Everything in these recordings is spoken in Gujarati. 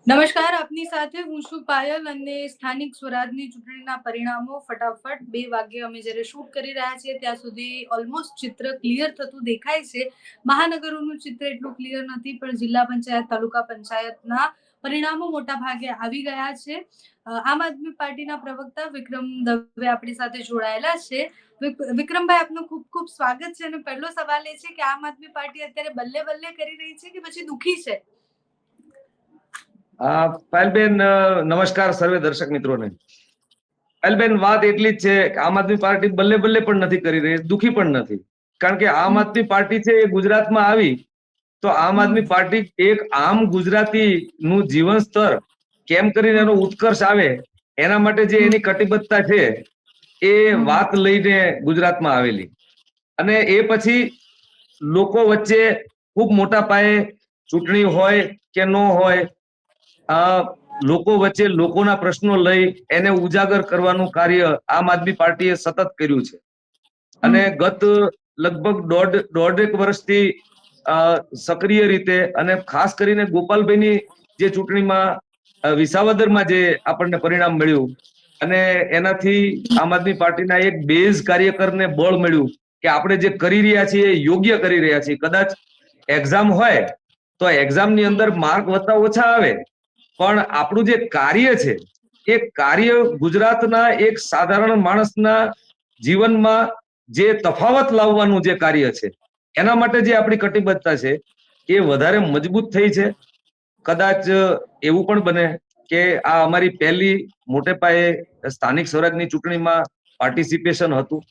નમસ્કાર, આપની સાથે હું છું પાયલ અને સ્થાનિક સ્વરાજની ચૂંટણીના પરિણામો ફટાફટ 2 વાગ્યે અમે જ્યારે શૂટ કરી રહ્યા છીએ ત્યાં સુધી ઓલમોસ્ટ ચિત્ર ક્લિયર થતું દેખાય છે. મહાનગરોનું ચિત્ર એટલું ક્લિયર નથી, પણ જિલ્લા પંચાયત, તાલુકા પંચાયતના પરિણામો મોટા ભાગે આવી ગયા છે. આમ આદમી પાર્ટીના પ્રવક્તા વિક્રમ દવે આપણી સાથે જોડાયેલા છે. વિક્રમભાઈ, આપનું ખૂબ ખૂબ સ્વાગત છે. અને પહેલો સવાલ એ છે કે આમ આદમી પાર્ટી અત્યારે બલ્લે બલ્લે કરી રહી છે કે પછી દુખી છે? પાયલબેન, નમસ્કાર સર્વે દર્શક મિત્રોને. પાયલબેન, વાત એટલી જ છે કે આમ આદમી પાર્ટી બલ્લે બલ્લે પણ નથી કરી રહી, દુખી પણ નથી. કારણ કે આમ આદમી પાર્ટી છે એ ગુજરાતમાં આવી તો આમ આદમી પાર્ટી એક આમ ગુજરાતી નું જીવન સ્તર કેમ કરીને એનો ઉત્કર્ષ આવે એના માટે જે એની કટિબદ્ધતા છે એ વાત લઈને ગુજરાતમાં આવેલી. અને એ પછી લોકો વચ્ચે ખૂબ મોટા પાયે ચૂંટણી હોય કે ન હોય, લોકો વચ્ચે લોકોના પ્રશ્નો લઈ એને ઉજાગર કરવાનું કાર્ય આમ આદમી પાર્ટીએ સતત કર્યું છે. અને ગત લગભગ દોઢેક વર્ષથી સક્રિય રીતે, અને ખાસ કરીને ગોપાલભાઈની જે ચૂંટણીમાં વિસાવદરમાં જે આપણને પરિણામ મળ્યું અને એનાથી આમ આદમી પાર્ટીના એક બેઝ કાર્યકરને બળ મળ્યું કે આપણે જે કરી રહ્યા છીએ એ યોગ્ય કરી રહ્યા છીએ. કદાચ એક્ઝામ હોય તો એક્ઝામની અંદર માર્ક વધતા ઓછા આવે, પણ આપણું જે કાર્ય છે એ કાર્ય ગુજરાતના એક સાધારણ માણસના જીવનમાં જે તફાવત લાવવાનું જે કાર્ય છે એના માટે જે આપણી કટિબદ્ધતા છે એ વધારે મજબૂત થઈ છે. કદાચ એવું પણ બને કે આ અમારી પહેલી મોટે પાયે સ્થાનિક સ્વરાજની ચૂંટણીમાં પાર્ટિસિપેશન હતું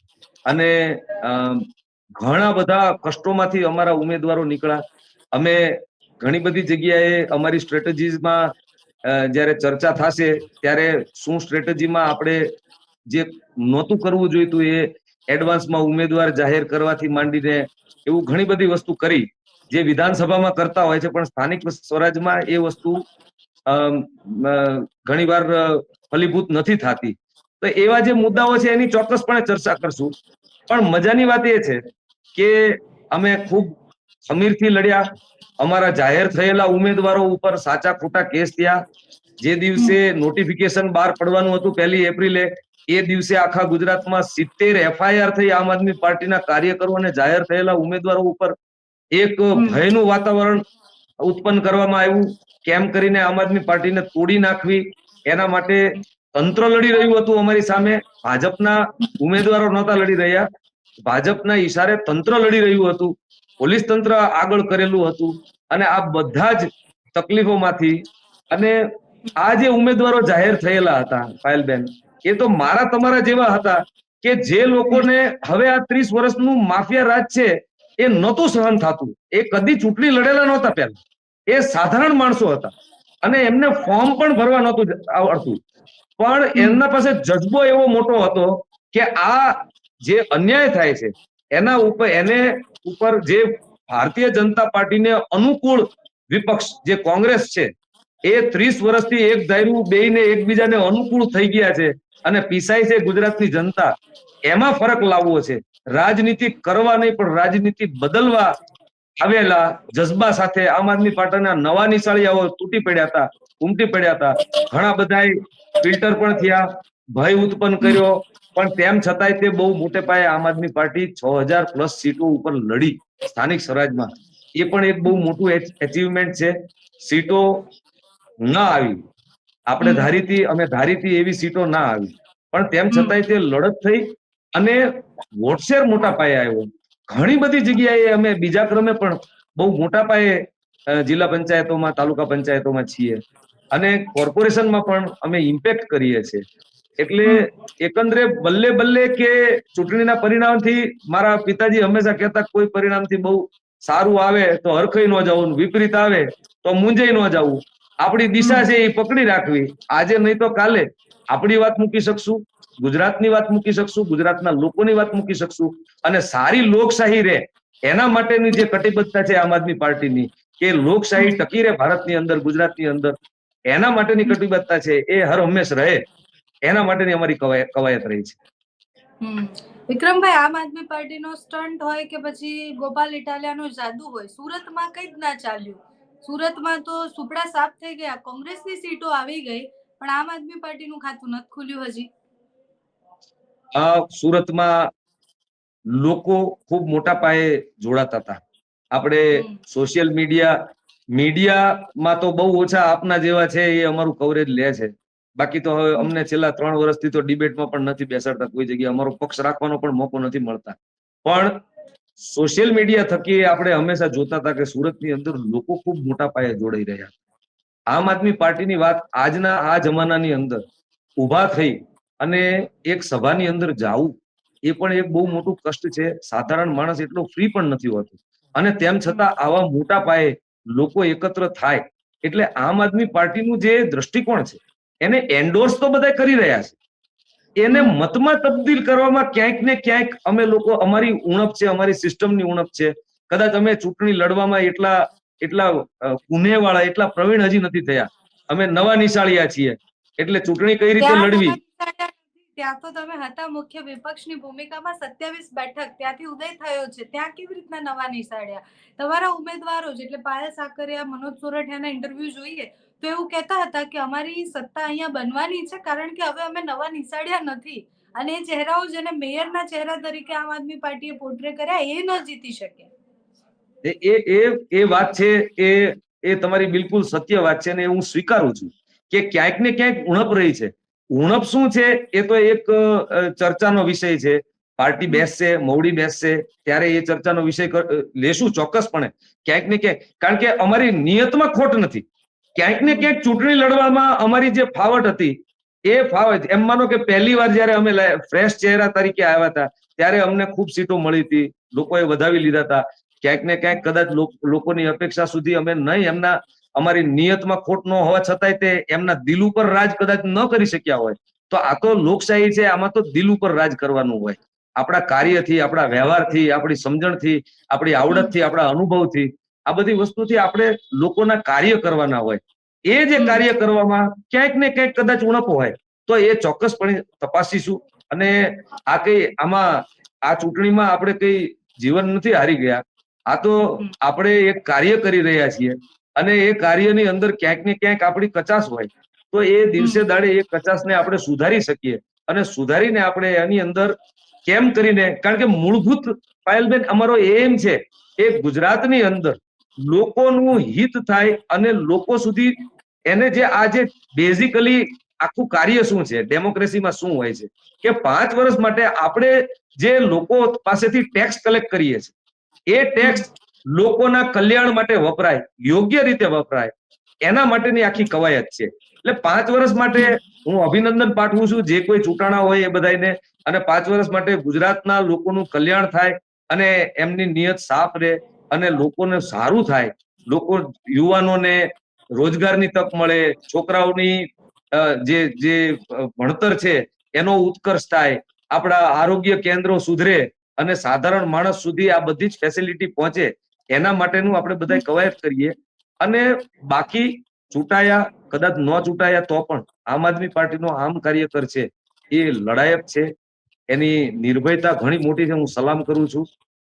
અને ઘણા બધા કષ્ટોમાંથી અમારા ઉમેદવારો નીકળ્યા. અમે ઘણી બધી જગ્યાએ અમારી સ્ટ્રેટેજીમાં જ્યારે ચર્ચા થશે ત્યારે શું સ્ટ્રેટેજીમાં આપણે જે નહોતું કરવું જોઈતું એ એડવાન્સમાં ઉમેદવાર જાહેર કરવાથી માંડીને એવું ઘણી બધી વસ્તુ કરી જે વિધાનસભામાં કરતા હોય છે, પણ સ્થાનિક સ્વરાજમાં એ વસ્તુ ઘણીવાર ફલીભૂત નથી થતી. તો એવા જે મુદ્દાઓ છે એની ચોક્કસપણે ચર્ચા કરશું. પણ મજાની વાત એ છે કે અમે ખૂબ ખમીરથી લડ્યા. અમારા જાહેર થયેલા ઉમેદવારો ઉપર સાચા ખોટા કેસ થયા. જે દિવસે નોટિફિકેશન બહાર પડવાનું હતું 1 એપ્રિલે, એ દિવસે આખા ગુજરાતમાં 70 FIR થઈ આમ આદમી પાર્ટીના કાર્યકરો અને જાહેર થયેલા ઉમેદવારો ઉપર. એક ભયનું વાતાવરણ ઉત્પન્ન કરવામાં આવ્યું. કેમ કરીને આમ આદમી પાર્ટીને તોડી નાખવી એના માટે તંત્ર લડી રહ્યું હતું અમારી સામે. ભાજપના ઉમેદવારો નહોતા લડી રહ્યા, ભાજપના ઈશારે તંત્ર લડી રહ્યું હતું, પોલીસ તંત્ર આગળ કરેલું હતું. અને આ બધા જ તકલીફોમાંથી અને આ જે ઉમેદવારો જાહેર થયેલા હતા પાયલબેન, એ તો મારા તમારા જેવા હતા કે જે લોકોને હવે આ 30 વર્ષનું માફિયા રાજ છે એ નહોતું સહન થતું. એ કદી ચૂંટણી લડેલા નહોતા. પહેલા એ સાધારણ માણસો હતા અને એમને ફોર્મ પણ ભરવા નહોતું આવડતું, પણ એમના પાસે જજ્બો એવો મોટો હતો કે આ જે અન્યાય થાય છે એના ઉપર જે ભારતીય જનતા પાર્ટીને અનુકૂળ વિપક્ષ જે કોંગ્રેસ છે એ 30 વર્ષથી એક ધાર્યું બેયને એકબીજાને અનુકૂળ થઈ ગયા છે અને પીસાય છે ગુજરાતની જનતા. એમાં ફરક લાવવો છે. રાજનીતિ કરવા નહીં પણ રાજનીતિ બદલવા આવેલા જજ્બા સાથે આમ આદમી પાર્ટીના નવા નિશાળિયાઓ તૂટી પડ્યા હતા, ઉમટી પડ્યા હતા. ઘણા બધા ફિલ્ટર પણ થયા, ભય ઉત્પન્ન કર્યો, પણ તેમ છતાંય તે બહુ મોટે પાયે આમ આદમી પાર્ટી 6000+ સીટો ઉપર લડી સ્થાનિક સ્વરાજમાં. એ પણ એક બહુ મોટું એચિવમેન્ટ છે. સીટો ના આવી, આપણે અમે ધારીતી એવી સીટો ના આવી, પણ તેમ છતાંય તે લડત થઈ અને વોટશેર મોટા પાયે આવ્યો. ઘણી બધી જગ્યાએ અમે બીજા ક્રમે પણ બહુ મોટા પાયે જિલ્લા પંચાયતોમાં, તાલુકા પંચાયતોમાં છીએ અને કોર્પોરેશનમાં પણ અમે ઇમ્પેક્ટ કરીએ છીએ. એટલે એકંદરે બલ્લે બલ્લે કે ચૂંટણીના પરિણામથી મારા પિતાજી હંમેશા કહેતા કોઈ પરિણામથી બહુ સારું આવે તો હરખાઈ ન જવું, વિપરીત આવે તો મૂંઝાઈ ન જવું. આપણી દિશા છે એ પકડી રાખવી. આજે નહીં તો કાલે આપણી વાત મૂકી શકશું, ગુજરાતની વાત મૂકી શકશું, ગુજરાતના લોકોની વાત મૂકી શકશું. અને સારી લોકશાહી રહે એના માટેની જે કટિબદ્ધતા છે આમ આદમી પાર્ટીની, કે લોકશાહી ટકી રહે ભારતની અંદર, ગુજરાતની અંદર, એના માટેની કટિબદ્ધતા છે એ હર હંમેશ રહે એના માટેની અમારી કવાયત રહી છે. વિક્રમભાઈ, આમ આદમી પાર્ટીનો સ્ટન્ટ હોય કે પછી ગોપાલ ઇટાલિયાનો જાદુ હોય, સુરતમાં કઈ જ ના ચાલ્યું. સુરતમાં તો સુપડા સાફ થઈ ગયા, કોંગ્રેસની સીટો આવી ગઈ, પણ આમ આદમી પાર્ટીનું ખાતું નથી ખુલ્યું હજી. સુરતમાં લોકો ખૂબ મોટા પાયે જોડાતા હતા. આપણે સોશિયલ મીડિયામાં તો બહુ ઓછા આપના જેવા છે એ અમારું કવરેજ લે છે. બાકી તો હવે અમને છેલ્લા 3 વર્ષથી તો ડિબેટમાં પણ નથી બેસાડતા કોઈ જગ્યાએ, અમારો પક્ષ રાખવાનો પણ મોકો નથી મળતા. પણ સોશિયલ મીડિયા થકી આપણે હંમેશા જોતા હતા કે સુરતની અંદર લોકો ખૂબ મોટા પાયે જોડાઈ રહ્યા. આમ આદમી પાર્ટીની વાત આજના આ જમાનાની અંદર ઉભા થઈ અને એક સભાની અંદર જાવું એ પણ એક બહુ મોટું કષ્ટ છે. સાધારણ માણસ એટલો ફ્રી પણ નથી હોતો, અને તેમ છતાં આવા મોટા પાયે લોકો એકત્ર થાય એટલે આમ આદમી પાર્ટીનું જે દ્રષ્ટિકોણ છે એને એન્ડોર્સ તો બધા કરી રહ્યા છે, એને મતમાં તબદીલ કરવામાં ક્યાંક ને ક્યાંક અમે લોકો, અમારી ઉણપ છે, અમારી સિસ્ટમની ઉણપ છે. કદાચ અમે ચૂંટણી લડવામાં એટલા કુનેવાળા, એટલા પ્રવીણ હજી નથી થયા. અમે નવા નિશાળિયા છીએ, એટલે ચૂંટણી કઈ રીતે લડવી. ત્યાં તો તમે હતા મુખ્ય વિપક્ષની ભૂમિકામાં, 27 બેઠક ત્યાંથી ઉદય થયો છે, ત્યાં કેવી રીતના નવા નિશાળ્યા? તમારા ઉમેદવારો એટલે પાયલ સાકરિયા, મનોજ સોરઠિયાના ઇન્ટરવ્યુ જોઈએ તો એવું કહેતા હતા કે અમારી સત્તા અહીંયા બનવાની છે, કારણ કે હવે અમે નવા નિશાળ્યા નથી, અને એ ચહેરાઓ જેને મેયરના ચહેરા તરીકે આમ આદમી પાર્ટીએ પોર્ટ્રે કર્યા એ ન જીતી શકે. એ વાત છે, એ તમારી બિલકુલ સત્ય વાત છે, અને હું સ્વીકારું છું કે ક્યાંક ને ક્યાંક ઉણપ રહી છે. ઉણપ શું છે એ તો એક ચર્ચાનો વિષય છે. પાર્ટી બેસશે, મોવડી બેસશે ત્યારે એ ચર્ચાનો વિષય લેશું ચોક્કસપણે, ક્યાંક ને ક્યાંક. કારણ કે અમારી નિયતમાં ખોટ નથી. ક્યાંક ને ક્યાંક ચૂંટણી લડવામાં અમારી જે ફાવટ હતી એ ફાવટ, એમ માનો કે પહેલી વાર જયારે અમે ફ્રેશ ચહેરા તરીકે આવ્યા હતા ત્યારે અમને ખૂબ સીટો મળી હતી, લોકોએ વધાવી લીધા હતા. ક્યાંક ને ક્યાંક કદાચ લોકોની અપેક્ષા સુધી અમે નહીં, અમારી નિયતમાં ખોટ ન હોવા છતાંય તે એમના દિલ ઉપર રાજ કદાચ ન કરી શક્યા હોય. તો આ તો લોકશાહી છે, આમાં તો દિલ ઉપર રાજ કરવાનું હોય. આપણા કાર્યથી, આપણા વ્યવહારથી, આપણી સમજણથી, આપણી આવડતથી, આપણા અનુભવથી, આ બધી વસ્તુથી આપણે લોકોના કાર્ય કરવાના હોય. એ જે કાર્ય કરવામાં ક્યાંક ને ક્યાંક કદાચ ઉણપ હોય તો એ ચોક્કસપણે તપાસીશું. અને આમાં આ ચૂંટણીમાં આપણે કઈ જીવન નથી હારી ગયા. આ તો આપણે એક કાર્ય કરી રહ્યા છીએ, અને એ કાર્યની અંદર ક્યાંક ને ક્યાંક આપણી કચાશ હોય તો એ દિવસે દાડે એ કચાશને આપણે સુધારી શકીએ, અને સુધારીને આપણે એની અંદર કેમ કરીને, કારણ કે મૂળભૂત પાયલબેન અમારો એમ છે એ ગુજરાતની અંદર લોકોનું હિત થાય અને લોકો સુધી એને જે બેઝિકલી આખું કાર્ય શું છે, ડેમોક્રેસીમાં શું હોય છે કે 5 વર્ષ માટે આપણે જે લોકો પાસેથી ટેક્સ કલેક્ટ કરીએ છીએ એ ટેક્સ લોકોના કલ્યાણ માટે વપરાય, યોગ્ય રીતે વપરાય, એના માટેની આખી કવાયત છે. એટલે 5 વર્ષ માટે હું અભિનંદન પાઠવું છું જે કોઈ ચૂંટાણા હોય એ બધાને, અને 5 વર્ષ માટે ગુજરાતના લોકોનું કલ્યાણ થાય અને એમની નિયત સાફ રહે અને લોકોને સારું થાય, લોકો, યુવાનોને રોજગારની તક મળે, છોકરાઓની જે ભણતર છે એનો ઉત્કર્ષ થાય, આપણા આરોગ્ય કેન્દ્રો સુધરે અને સાધારણ માણસ સુધી આ બધી જ ફેસિલિટી પહોંચે, એના માટેનું આપણે બધા કવાયત કરીએ. અને બાકી ચૂંટાયા, કદાચ ન ચૂંટાયા તો પણ આમ આદમી પાર્ટીનો આમ કાર્યકર છે એ લડાયક છે, એની નિર્ભયતા ઘણી મોટી છે. હું સલામ કરું છું.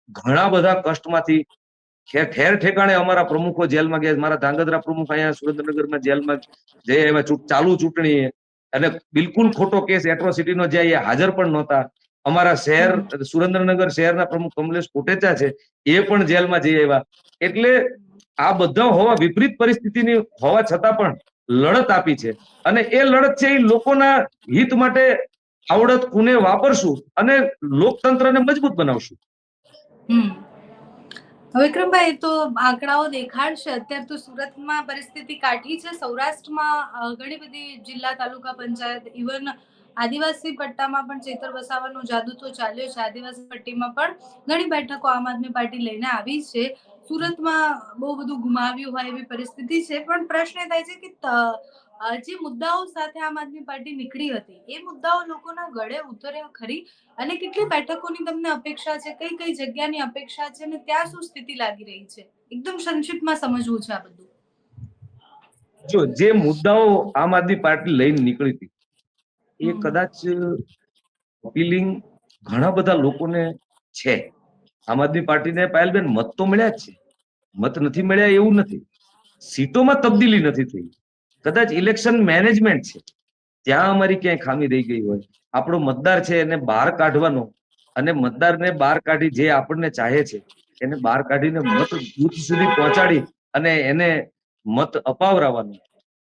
ઘણા બધા કષ્ટમાંથી ઠેર ઠેકાણે અમારા પ્રમુખો જેલમાં ગયા. મારા ધાંગધ્રા પ્રમુખ અહીંયા સુરેન્દ્રનગરમાં જેલમાં જઈ આવ્યા ચાલુ ચૂંટણી, અને બિલકુલ ખોટો કેસ એટ્રોસિટીનો જ્યાં એ હાજર પણ નહોતા. અમારા શહેર સુરેન્દ્રનગર શહેરના પ્રમુખ કમલેશ કોટેચા છે, એ પણ જેલમાં જઈ આવ્યા. એટલે આ બધા હોવા, વિપરીત પરિસ્થિતિની હોવા છતાં પણ લડત આપી છે, અને એ લડત છે એ લોકોના હિત માટે આવડત કુને વાપરશું અને લોકતંત્રને મજબૂત બનાવશું. વિક્રમભાઈ, તો આંકડાઓ દેખાડશે અત્યારે તો સુરતમાં પરિસ્થિતિ કાઠી છે, સૌરાષ્ટ્રમાં ઘણી બધી જિલ્લા, તાલુકા પંચાયત, ઇવન આદિવાસી પટ્ટામાં પણ ચેતર વસાવાનો જાદુ તો ચાલ્યો છે. આદિવાસી પટ્ટીમાં પણ ઘણી બેઠકો આમ આદમી પાર્ટી લઈને આવી છે. સુરતમાં બહુ બધું ગુમાવ્યું હોય એવી પરિસ્થિતિ છે, પણ પ્રશ્ન એ થાય છે કે જે મુદ્દાઓ સાથે આમ આદમી પાર્ટી નીકળી હતી એ મુદ્દાઓ લોકોના ગળે ઉતર્યા ખરી? અને કેટલી બેઠકોની તમને અપેક્ષા છે, કઈ કઈ જગ્યાની અપેક્ષા છે, અને ત્યાં શું સ્થિતિ લાગી રહી છે? એકદમ સંક્ષિપ્તમાં સમજવું છે આ બધું. જો જે મુદ્દાઓ આમ આદમી પાર્ટી લઈને નીકળી હતી એ કદાચ અપીલિંગ ઘણા બધા લોકોને છે. આમ આદમી પાર્ટીને પાયલબેન મત તો મળ્યા જ છે, મત નથી મળ્યા એવું નથી, સીટોમાં તબદીલી નથી થઈ, કદાચ ઇલેક્શન મેનેજમેન્ટ છે ત્યાં અમારી ક્યાંય ખામી રહી ગઈ હોય. આપણો મતદાર છે એને બહાર કાઢવાનો, અને મતદારને બહાર કાઢી જે આપણને ચાહે છે એને બહાર કાઢીને મત બૂથ સુધી પહોંચાડી અને એને મત અપાવરાવાનો,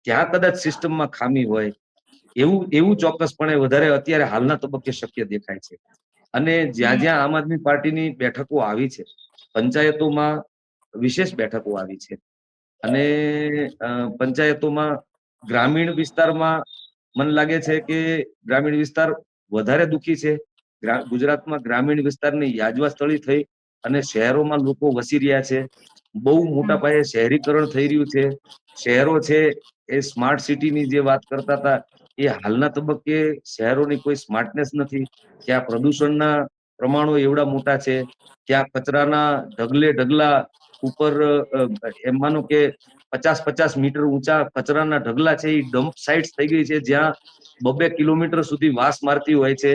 ત્યાં કદાચ સિસ્ટમમાં ખામી હોય, એવું ચોક્કસપણે વધારે અત્યારે હાલના તબક્કે શક્ય દેખાય છે. અને જ્યાં જ્યાં આમ આદમી પાર્ટીની બેઠકો આવી છે, પંચાયતોમાં વિશેષ બેઠકો આવી છે, અને પંચાયતોમાં ગ્રામીણ વિસ્તારમાં મને લાગે છે કે ગ્રામીણ વિસ્તાર વધારે દુખી છે. ગુજરાતમાં ગ્રામીણ વિસ્તારની યાજવા સ્થળી થઈ અને શહેરોમાં લોકો વસી રહ્યા છે. બહુ મોટા પાયે શહેરીકરણ થઈ રહ્યું છે. શહેરો છે એ સ્માર્ટ સિટીની જે વાત કરતા હતા, એ હાલના તબક્કે શહેરોની કોઈ સ્માર્ટનેસ નથી. ત્યાં પ્રદૂષણના પ્રમાણો એવડા મોટા છે, ત્યાં કચરાના ઢગલે ઢગલા ઉપર, એમ માનો કે 50-50 મીટર ઊંચા કચરાના ઢગલા છે, એ ડમ્પ સાઇટ્સ થઈ ગઈ છે જ્યાં 2-2 કિલોમીટર સુધી વાસ મારતી હોય છે.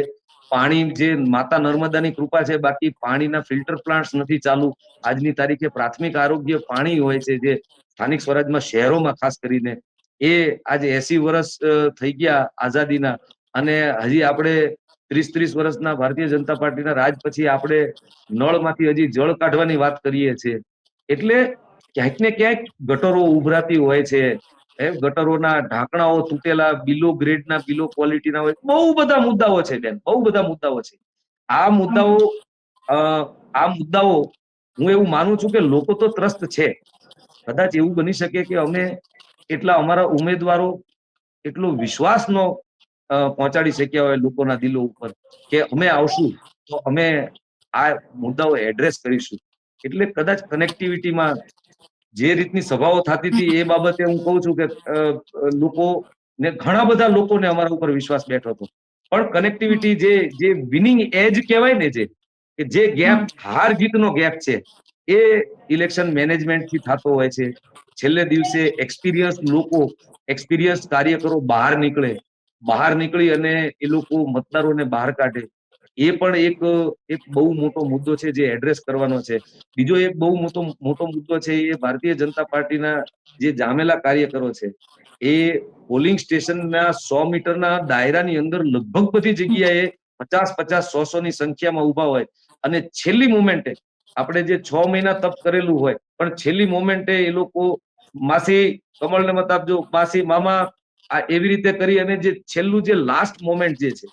પાણી જે માતા નર્મદાની કૃપા છે, બાકી પાણીના ફિલ્ટર પ્લાન્ટ્સ નથી ચાલુ. આજની તારીખે પ્રાથમિક આરોગ્ય પાણી હોય છે, જે સ્થાનિક સ્વરાજમાં શહેરોમાં ખાસ કરીને, એ આજે 80 વર્ષ થઈ ગયા આઝાદીના, અને હજી આપણે 30-30 વર્ષના ભારતીય જનતા પાર્ટીના રાજ પછી આપણે નળમાંથી હજી જળ કાઢવાની વાત કરીએ છીએ. એટલે ક્યાંક ને ક્યાંક ગટરો ઉભરાતી હોય છે, ગટરોના ઢાંકણાઓ તૂટેલા, બિલો ગ્રેડના, બિલો ક્વોલિટીના હોય. બહુ બધા મુદ્દાઓ છે બેન, બહુ બધા મુદ્દાઓ છે. આ મુદ્દાઓ હું એવું માનું છું કે લોકો તો ત્રસ્ત છે. કદાચ એવું બની શકે કે અમે એટલા અમારા ઉમેદવારો એટલો વિશ્વાસ નો પહોંચાડી શક્યા હોય લોકોના દિલો ઉપર કે અમે આવશું તો અમે આ મુદ્દાઓ એડ્રેસ કરીશું. એટલે કદાચ કનેક્ટિવિટીમાં જે રીતની સભાઓ થતી હતી એ બાબતે હું કહું છું કે ઘણા બધા લોકોને અમારા ઉપર વિશ્વાસ બેઠો હતો. પણ કનેક્ટિવિટી જે વિનિંગ એજ કહેવાય ને, જે ગેપ, હાર જીતનો ગેપ છે, એ ઇલેક્શન મેનેજમેન્ટ થી થતો હોય છે. છેલ્લે દિવસે એક્સપિરિયન્સ કાર્યકરો બહાર નીકળી અને એ લોકો મતદારોને બહાર કાઢે. એ પણ એક બહુ મોટો મુદ્દો છે જે એડ્રેસ કરવાનો છે. બીજો એક બહુ મોટો મુદ્દો છે, એ ભારતીય જનતા પાર્ટીના જે જામેલા કાર્યકરો છે, એ પોલિંગ સ્ટેશનના 100 મીટરના દાયરાની અંદર લગભગ બધી જગ્યાએ 50-50-100 ની સંખ્યામાં ઉભા હોય, અને છેલ્લી મોમેન્ટે આપણે જે 6 મહિના તપ કરેલું હોય, પણ છેલ્લી મોમેન્ટે એ લોકો માસી કમળને મત આપજો, માસી મામા, આ એવી રીતે કરી અને જે છેલ્લું જે લાસ્ટ મોમેન્ટ જે છે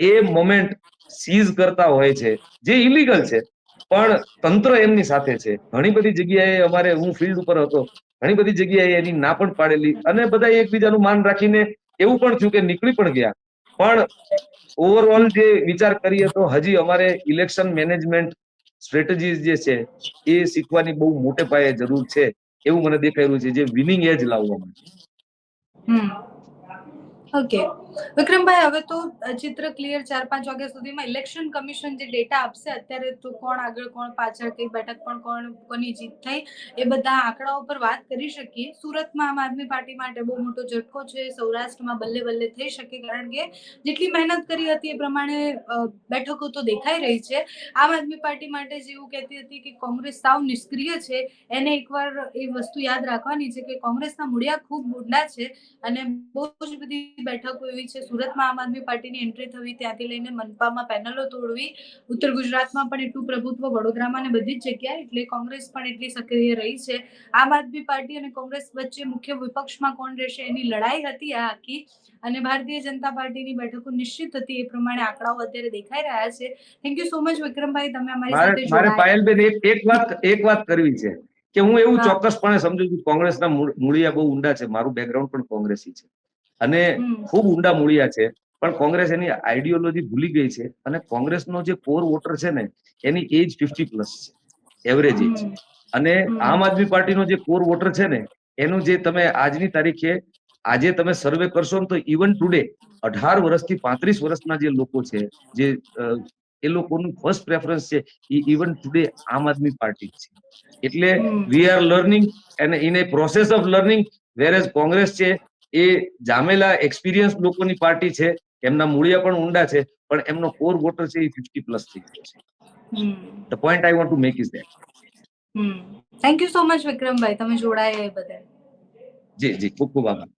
એ મોમેન્ટ સીઝ કરતા હોય છે, જે ઇલીગલ છે. પણ તંત્ર એમની સાથે છે. ઘણી બધી જગ્યાએ હું ફિલ્ડ ઉપર હતો, ઘણી બધી જગ્યાએ એની ના પણ પાડેલી, અને બધા એકબીજાનું માન રાખીને એવું પણ થયું કે નીકળી પણ ગયા. પણ ઓવરઓલ જે વિચાર કરીએ તો હજી અમારે ઇલેક્શન મેનેજમેન્ટ સ્ટ્રેટેજીસ જે છે એ શીખવાની બહુ મોટે પાયે જરૂર છે, એવું મને દેખાઈ રહ્યું છે, જે વિનિંગ એજ લાવવા માટે. ઓકે વિક્રમભાઈ, હવે તો ચિત્ર ક્લિયર. 4-5 વાગ્યા સુધીમાં ઇલેક્શન કમિશન જે ડેટા આપશે, અત્યારે તો કોણ આગળ કોણ પાછળ, કઈ બેઠક પણ કોની જીત થઈ, એ બધા આંકડાઓ પર વાત કરી શકીએ. સુરતમાં આમ આદમી પાર્ટી માટે બહુ મોટો ઝટકો છે. સૌરાષ્ટ્રમાં બલ્લે બલ્લે થઈ શકે, કારણ કે જેટલી મહેનત કરી હતી એ પ્રમાણે બેઠકો તો દેખાઈ રહી છે. આમ આદમી પાર્ટી માટે જેવું કહેતી હતી કે કોંગ્રેસ સાવ નિષ્ક્રિય છે, એને એકવાર એ વસ્તુ યાદ રાખવાની છે કે કોંગ્રેસના મૂળિયા ખૂબ ઊંડા છે, અને બહુ જ બધી બેઠકો એવી છે. સુરતમાં આમ આદમી પાર્ટીની એન્ટ્રી થવી, ત્યાંથી લઈને મનપામાં પેનલો તોડવી, ઉત્તર ગુજરાતમાં પણ એટલું પ્રભુત્વ, વડોદરામાં ને બધી જ જગ્યાએ, એટલે કોંગ્રેસ પણ એટલી સક્રિય રહી છે. આમ આદમી પાર્ટી અને કોંગ્રેસ વચ્ચે મુખ્ય વિપક્ષમાં કોણ રહેશે એની લડાઈ હતી આ આખી, અને ભારતીય જનતા પાર્ટીની બેઠકો નિશ્ચિત હતી. એ પ્રમાણે આંકડાઓ અત્યારે દેખાઈ રહ્યા છે. Thank you so much Vikrambhai, તમે અમારી સાથે મારે જોડાયા. પાયલબેન એક વાત કરવી છે કે હું એવું ચોક્કસપણે સમજુ છું કોંગ્રેસના મૂળિયા બહુ ઊંડા છે. મારું બેકગ્રાઉન્ડ પણ કોંગ્રેસી છે, અને ખૂબ ઊંડા મૂળિયા છે. પણ કોંગ્રેસ એની આઈડિયોલોજી ભૂલી ગઈ છે, અને કોંગ્રેસનો જે કોર વોટર છે ને, એની એજ 50+ છે, એવરેજ એજ. અને આમ આદમી પાર્ટીનો જે કોર વોટર છે ને, એનું જે તમે આજની તારીખે આજે તમે સર્વે કરશો ને, તો ઇવન ટુડે 18 વર્ષથી 35 વર્ષના જે લોકો છે, જે એ લોકોનું ફર્સ્ટ પ્રેફરન્સ છે, એ ઇવન ટુડે આમ આદમી પાર્ટી છે. એટલે we are learning and in a process of learning. Whereas Congress છે એ જામેલા એક્સપિરિયન્સ લોકોની પાર્ટી છે, એમના મૂળિયા પણ ઊંડા છે, પણ એમનો કોર વોટર છે એ 50+ થઈ ગયો છે. The point I want to make is that. Thank you so much Vikrambhai, તમે જોડાયા એ બદલ. જી જી, ખૂબ ખૂબ આભાર.